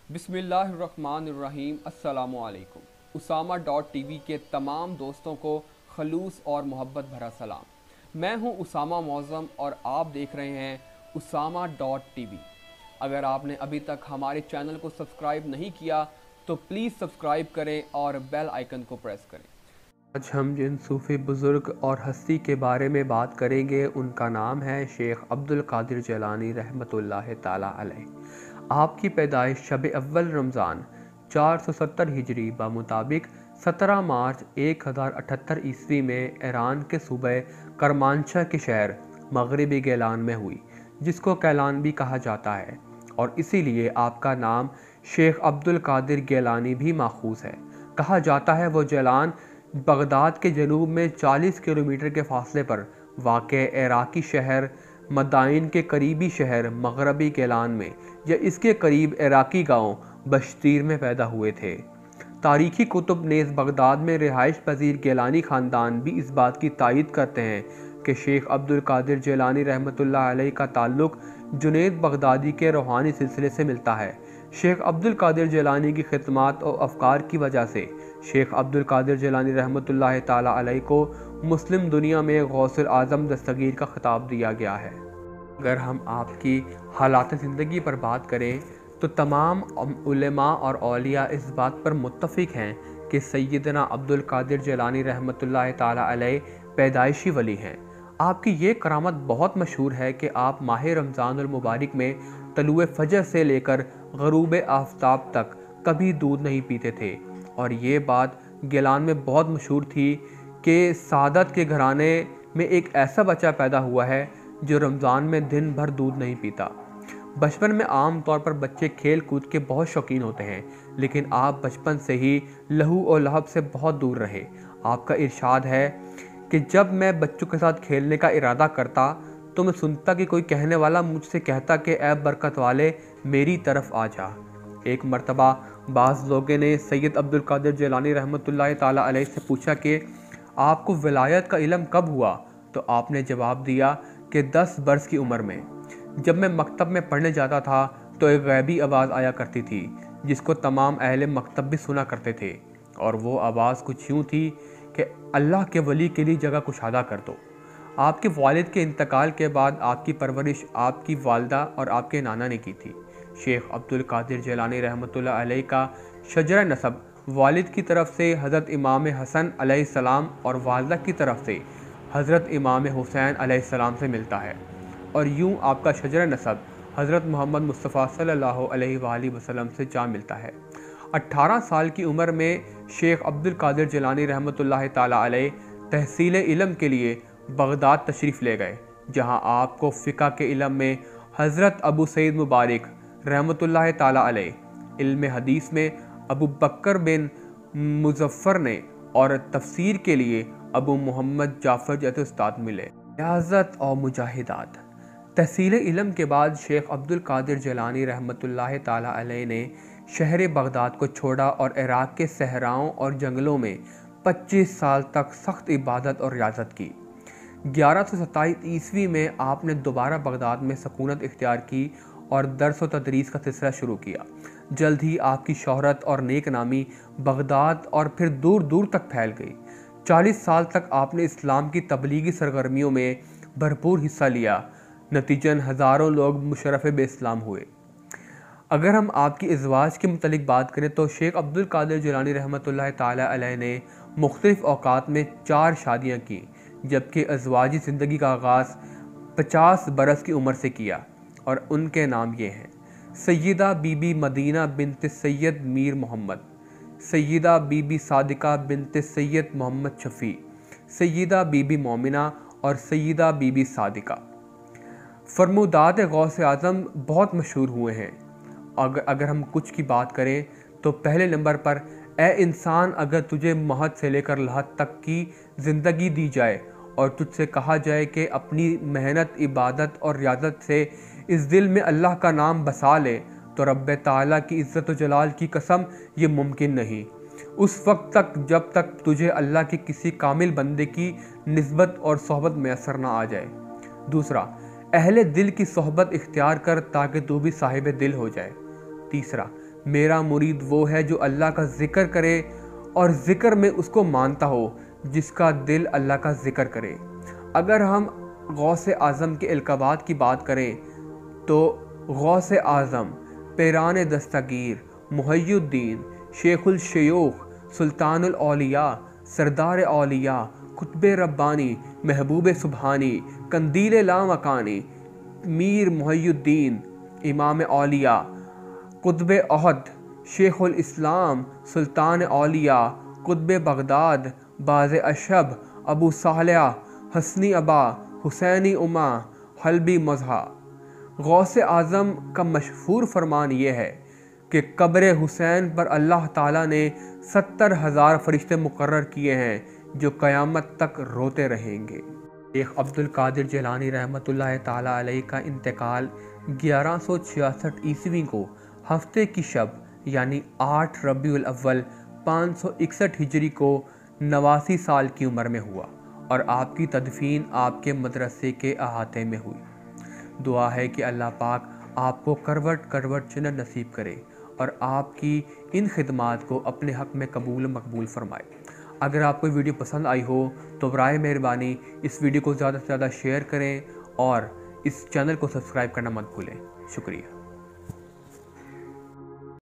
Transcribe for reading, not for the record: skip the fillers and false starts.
बिस्मिल्लाहिर्रहमानिर्रहीम अस्सलामुअलैकुम। उसामा.tv के तमाम दोस्तों को खलूस और मोहब्बत भरा सलाम। मैं हूं उसामा मौज़म और आप देख रहे हैं उसामा.tv। अगर आपने अभी तक हमारे चैनल को सब्सक्राइब नहीं किया तो प्लीज़ सब्सक्राइब करें और बेल आइकन को प्रेस करें। आज हम जिन सूफ़ी बुज़ुर्ग और हस्ती के बारे में बात करेंगे उनका नाम है शेख अब्दुल कादिर जिलानी रहमतुल्लाह ताला अलैह। आपकी पैदाइश शब अव्वल रमज़ान 470 हिजरी मुताबिक 17 मार्च 1078 ईस्वी में ईरान के सूबे करमानशाह के शहर मगरबी गेलान में हुई, जिसको कैलान भी कहा जाता है, और इसीलिए आपका नाम शेख अब्दुल कादिर गेलानी भी माखूज़ है। कहा जाता है वो जेलान बगदाद के जनूब में 40 किलोमीटर के फासले पर वाक़ इराक़ी शहर मदाइन के करीबी शहर मगरबी गेलान में या इसके करीब इराक़ी गांव बश्तीर में पैदा हुए थे। तारीख़ी कुतुब नेज़ बगदाद में रिहाइश पजीर गेलानी ख़ानदान भी इस बात की तायद करते हैं कि शेख अब्दुल कादिर जिलानी रहमतुल्लाह अलैह का ताल्लुक़ जुनैद बगदादी के रूहानी सिलसिले से मिलता है। शेख अब्दुल कादिर जिलानी की खिदमत और अफ़कार की वजह से शेख अब्दुल कादिर जिलानी रहमतुल्लाह ताला अलैह को मुस्लिम दुनिया में गौसुल आज़म दस्तगीर का खिताब दिया गया है। अगर हम आपकी हालात ज़िंदगी पर बात करें तो तमाम उलेमा और औलिया इस बात पर मुत्तफ़िक हैं कि सैयदना अब्दुल कादिर जिलानी रहमतुल्लाह ताला अलैह पैदाइशी वली हैं। आपकी ये करामत बहुत मशहूर है कि आप माह रमज़ानुल मुबारक में तलुए फ़जर से लेकर ग़रूब आफ्ताब तक कभी दूध नहीं पीते थे, और ये बात गिलान में बहुत मशहूर थी कि सादत के घराने में एक ऐसा बच्चा पैदा हुआ है जो रमज़ान में दिन भर दूध नहीं पीता। बचपन में आम तौर पर बच्चे खेल कूद के बहुत शौकीन होते हैं, लेकिन आप बचपन से ही लहू और लहब से बहुत दूर रहे। आपका इरशाद है कि जब मैं बच्चों के साथ खेलने का इरादा करता तो मैं सुनता कि कोई कहने वाला मुझसे कहता कि ऐ बरकत वाले मेरी तरफ आ जा। एक मर्तबा बाज़ लोगों ने सैयद अब्दुल कादिर जिलानी रहमतुल्लाह ताला अलैह से पूछा कि आपको विलायत का इल्म कब हुआ, तो आपने जवाब दिया कि 10 बरस की उम्र में। जब मैं मकतब में पढ़ने जाता था तो एक गैबी आवाज़ आया करती थी जिसको तमाम अहले मकतब भी सुना करते थे, और वो आवाज़ कुछ यूँ थी कि अल्लाह के वली के लिए जगह कुशादा कर दो। आपके वालिद के इंतकाल के बाद आपकी परवरिश आपकी वालदा और आपके नाना ने की थी। शेख अब्दुल कादिर जिलानी रहमतुल्लाह अलैह का शजरा नसब वालिद की तरफ से हज़रत इमाम हसन अलैहिस्सलाम और वालदा की तरफ से हज़रत इमाम हुसैन अलैहिस्सलाम से मिलता है, और यूँ आपका शजरा नसब हज़रत मोहम्मद मुस्तफ़ा सल्लल्लाहु अलैहि वसल्लम से जा मिलता है। 18 साल की उम्र में शेख अब्दुल कादिर जिलानी रहमतुल्लाह ताला अलैह तहसील इल्म के लिए बगदाद तशरीफ़ ले गए, जहाँ आपको फ़िक़ा के इल्म में हज़रत अबू सईद मुबारक रहमतुल्लाह ताला अलैह, इल्म हदीस में अबू बकर बिन मुज़फ़्फ़र ने, और तफसीर के लिए अबू मोहम्मद जाफ़र जैसे उस्ताद मिले। रियाज़त और मुजाहिदात। तहसील इल्म के बाद शेख अब्दुल कादिर जिलानी रहमतुल्लाह ताला अलैह ने शहर बगदाद को छोड़ा और इराक़ के सहराओं और जंगलों में 25 साल तक सख्त इबादत और रियाज़त की। 1127 ईस्वी में आपने दोबारा बगदाद में सकूनत इख्तियार की और दर्स व तदरीस का सिलसिला शुरू किया। जल्द ही आपकी शोहरत और नेक नामी बगदाद और फिर दूर दूर तक फैल गई। 40 साल तक आपने इस्लाम की तबलीगी सरगर्मियों में भरपूर हिस्सा लिया। नतीजन हज़ारों लोग मुशर्रफ़ बे इस्लाम हुए। अगर हम आपकी इज़वाज के मुतलिक बात करें तो शेख अब्दुल कादिर जिलानी रहमतुल्लाह ताला अलैह ने मुख्तलिफ़ औक़ात में 4 शादियाँ की, जबकि अज़वाजी ज़िंदगी का आगाज़ 50 बरस की उम्र से किया, और उनके नाम ये हैं: सैयदा बीबी मदीना बिनत सैयद मीर मोहम्मद, सैयदा बीबी सादिका बिनत सैयद मोहम्मद शफ़ी, सैयदा बीबी मोमिना और सैयदा बीबी सादिका। फरमुदात गौस आज़म बहुत मशहूर हुए हैं। अगर हम कुछ की बात करें तो पहले नंबर पर, ए इंसान, अगर तुझे महद से लेकर लहद तक की ज़िंदगी दी जाए और तुझसे कहा जाए कि अपनी मेहनत, इबादत और रियाज़त से इस दिल में अल्लाह का नाम बसा ले, तो रब्बे ताला की इज़्ज़त व जलाल की कसम ये मुमकिन नहीं। उस वक्त तक जब तक तुझे अल्लाह के किसी कामिल बंदे की निस्बत और सोहबत मैसर ना आ जाए। दूसरा, अहले दिल की सोहबत इख्तियार कर ताकि तू भी साहिब दिल हो जाए। तीसरा, मेरा मुरीद वो है जो अल्लाह का ज़िक्र करे और ज़िक्र में उसको मानता हो, जिसका दिल अल्लाह का ज़िक्र करे। अगर हम गौस आज़म के इल्क़ाबात की बात करें तो गौस आज़म पैरान दस्तगीर मुहय्युद्दीन शेखुल शयूख सुल्तानुल औलिया सरदार औलिया कुतुब रब्बानी महबूब सुबहानी कंदील लामकानी मीर मुहय्युद्दीन इमाम औलिया कुतुब अहद शेखुल इस्लाम सुल्तान औलिया कुतुब बगदाद बाज़ अशब अबू सालिया हसनी अबा हुसैनी उमा हल्बी मज़हा। गौस आज़म का मशहूर फरमान ये है कि कब्र हुसैन पर अल्लाह ताला ने 70,000 फरिश्ते मुकर्रर किए हैं जो क़यामत तक रोते रहेंगे। शेख अब्दुल कादिर जिलानी रहमतुल्लाह ताला अलैह का इंतकाल 1166 ईस्वी को हफ्ते की शब यानी 8 रबीउल अव्वल 561 हिजरी को 89 साल की उम्र में हुआ और आपकी तदफीन आपके मदरसे के अहाते में हुई। दुआ है कि अल्लाह पाक आपको करवट करवट जन्नत नसीब करे और आपकी इन खिदमात को अपने हक़ में कबूल मकबूल फरमाए। अगर आपको वीडियो पसंद आई हो तो बराए मेहरबानी इस वीडियो को ज़्यादा से ज़्यादा शेयर करें और इस चैनल को सब्सक्राइब करना मत भूलें। शुक्रिया।